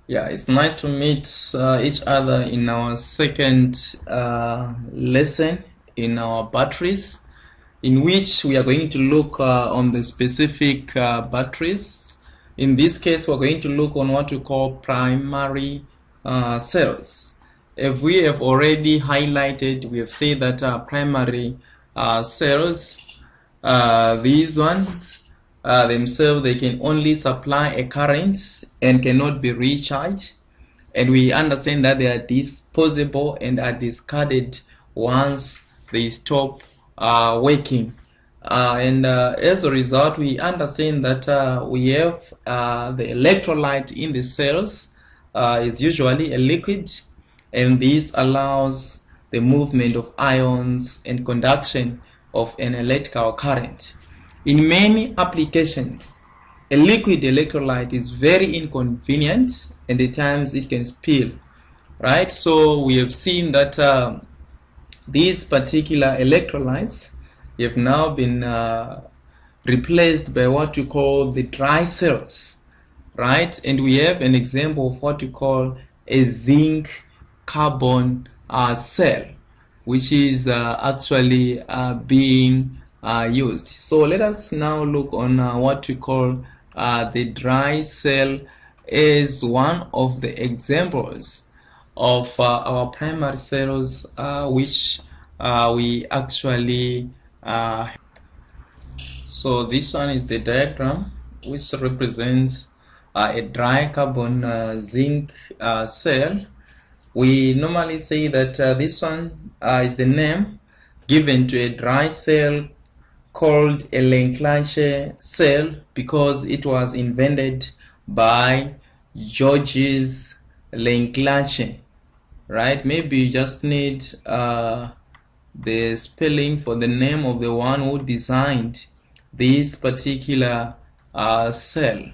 Yeah, it's nice to meet each other in our second lesson in our batteries, in which we are going to look on the specific batteries. In this case, we're going to look on what we call primary cells. If we have already highlighted, we have said that primary cells, these ones themselves, they can only supply a current and cannot be recharged. And we understand that they are disposable and are discarded once they stop working. As a result, we understand that we have the electrolyte in the cells is usually a liquid, and this allows the movement of ions and conduction of an electrical current. In many applications, a liquid electrolyte is very inconvenient and at times it can spill, right? So we have seen that these particular electrolytes have now been replaced by what we call the dry cells, right? And we have an example of what we call a zinc carbon cell, which is actually being used. So let us now look on what we call the dry cell as one of the examples of our primary cells, which we actually so this one is the diagram which represents a dry carbon zinc cell. We normally say that this one is the name given to a dry cell called a Lancashire cell because it was invented by Georges Lancashire, right? Maybe you just need the spelling for the name of the one who designed this particular cell,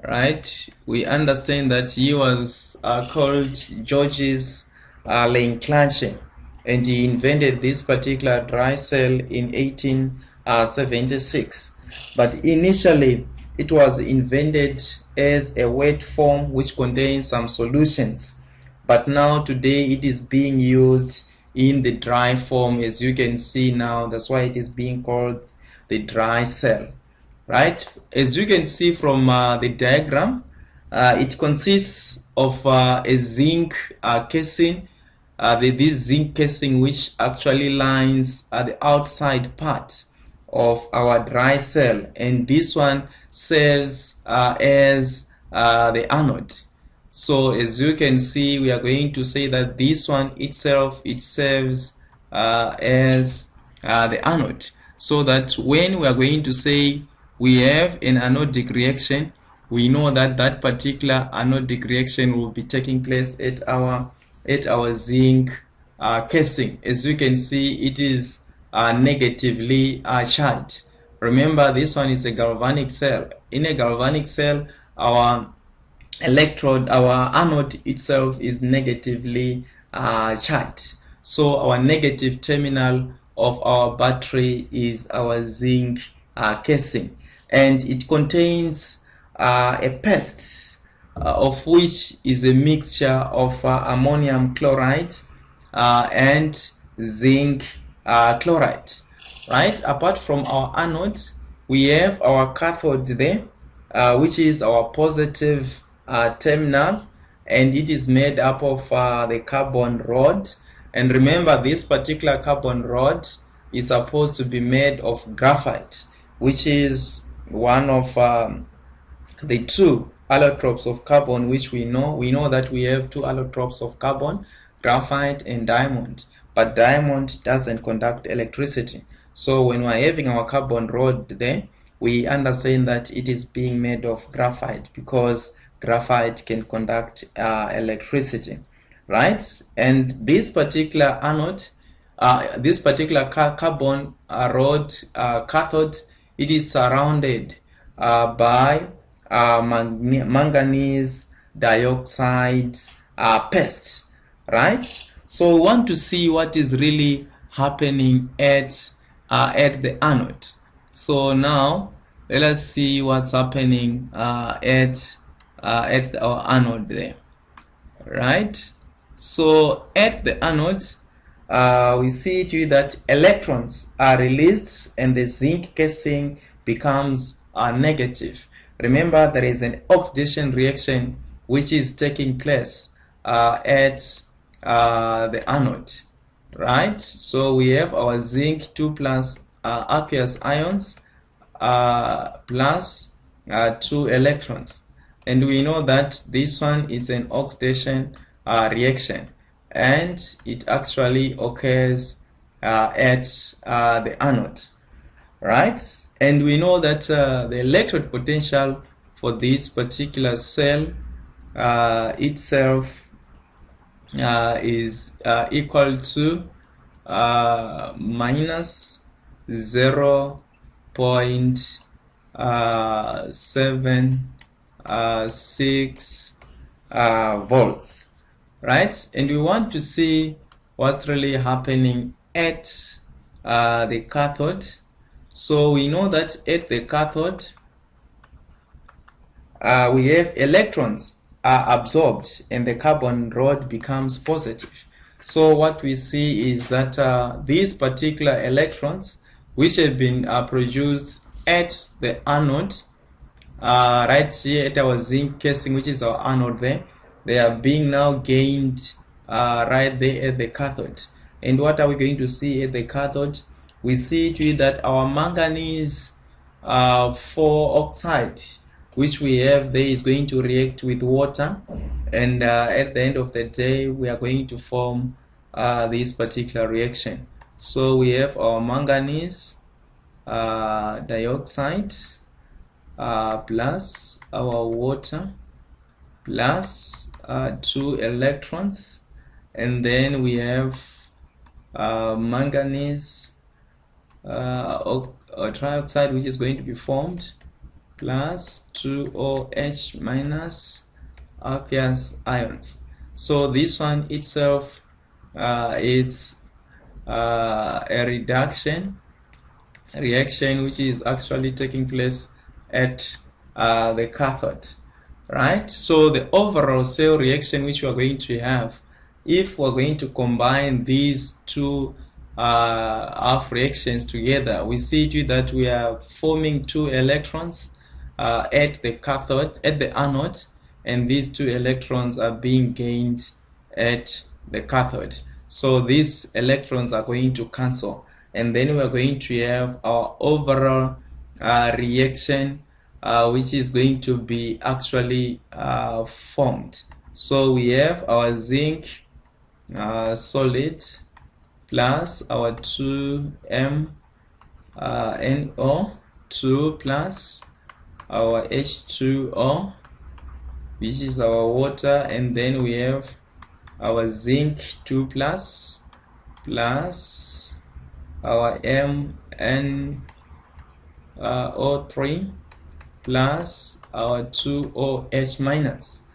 right? We understand that he was called Georges Lancashire, and he invented this particular dry cell in 1876. But initially, it was invented as a wet form which contains some solutions. But now today it is being used in the dry form, as you can see now. That's why it is being called the dry cell, right? As you can see from the diagram, it consists of a zinc casing, this zinc casing which actually lines the outside part of our dry cell, and this one serves as the anode. So as you can see, we are going to say that this one itself, it serves as the anode, so that when we are going to say we have an anodic reaction, we know that that particular anodic reaction will be taking place at our zinc casing. As you can see, it is negatively charged. Remember, this one is a galvanic cell. In a galvanic cell, our electrode, our anode itself is negatively charged. So our negative terminal of our battery is our zinc casing, and it contains a paste of which is a mixture of ammonium chloride and zinc chloride, right? Apart from our anode, we have our cathode there, which is our positive terminal, and it is made up of the carbon rod. And remember, this particular carbon rod is supposed to be made of graphite, which is one of the two allotropes of carbon which we know. We know that we have two allotropes of carbon, graphite and diamond, but diamond doesn't conduct electricity. So when we're having our carbon rod there, we understand that it is being made of graphite because graphite can conduct electricity, right? And this particular anode, this particular carbon rod cathode, it is surrounded by manganese dioxide paste, right? So we want to see what is really happening at the anode. So now let us see what's happening at at our anode there, right? So at the anode, we see to that electrons are released and the zinc casing becomes negative. Remember, there is an oxidation reaction which is taking place at the anode, right? So we have our zinc 2 plus aqueous ions plus 2 electrons, and we know that this one is an oxidation reaction, and it actually occurs at the anode, right? And we know that the electrode potential for this particular cell itself is equal to minus 0.76 volts, right? And we want to see what's really happening at the cathode. So we know that at the cathode we have electrons are absorbed and the carbon rod becomes positive. So what we see is that these particular electrons which have been produced at the anode, right here at our zinc casing, which is our anode there, they are being now gained right there at the cathode. And what are we going to see at the cathode? We see to it that our manganese 4 oxide which we have there is going to react with water, and at the end of the day we are going to form this particular reaction. So we have our manganese dioxide plus our water plus 2 electrons, and then we have manganese trioxide which is going to be formed plus 2OH minus aqueous ions. So this one itself is a reaction which is actually taking place at the cathode, right? So the overall cell reaction which we are going to have, if we're going to combine these two half reactions together, we see to that we are forming 2 electrons at the cathode, at the anode, and these 2 electrons are being gained at the cathode. So these electrons are going to cancel, and then we are going to have our overall reaction which is going to be actually formed. So we have our zinc solid plus our 2M NO2 plus our H2O, which is our water, and then we have our zinc 2 plus our MnO3 plus our 2OH minus.